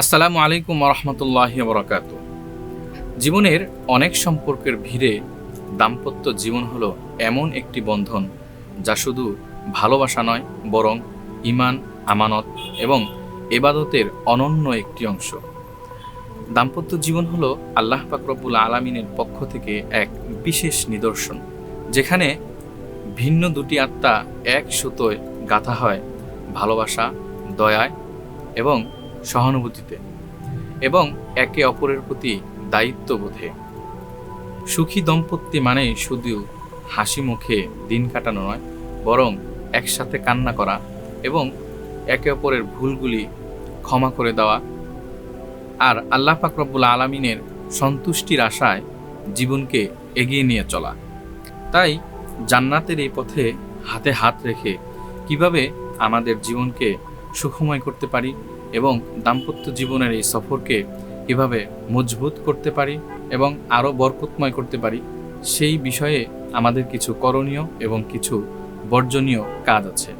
আসসালামু আলাইকুম রহমতুল্লাহি বরকাত। জীবনের অনেক সম্পর্কের ভিড়ে দাম্পত্য জীবন হলো এমন একটি বন্ধন যা শুধু ভালোবাসা নয়, বরং ঈমান, আমানত এবং এবাদতের অনন্য একটি অংশ। দাম্পত্য জীবন হলো আল্লাহ পাক রব্বুল আলামিনের পক্ষ থেকে এক বিশেষ নিদর্শন, যেখানে ভিন্ন দুটি আত্মা এক সুতোয় গাঁথা হয় ভালোবাসা, দয়ায় এবং সহানুভূতিতে, এবং একে অপরের প্রতি দায়িত্ববোধে। সুখী দম্পতি মানে শুধু হাসি মুখে দিন কাটানো নয়, বরং একসাথে কান্না করা এবং একে অপরের ভুলগুলি ক্ষমা করে দেওয়া, আর আল্লাহ পাক রব্বুল আলামিনের সন্তুষ্টির আশায় জীবনকে এগিয়ে নিয়ে চলা। তাই জান্নাতের এই পথে হাতে হাত রেখে কিভাবে আমাদের জীবনকে সুখময় করতে পারি এবং দাম্পত্য জীবনের এই সফরকে কিভাবে মজবুত করতে পারি এবং আরও বরকতময় করতে পারি, সেই বিষয়ে আমাদের কিছু করণীয় এবং কিছু বর্জনীয় কাজ আছে।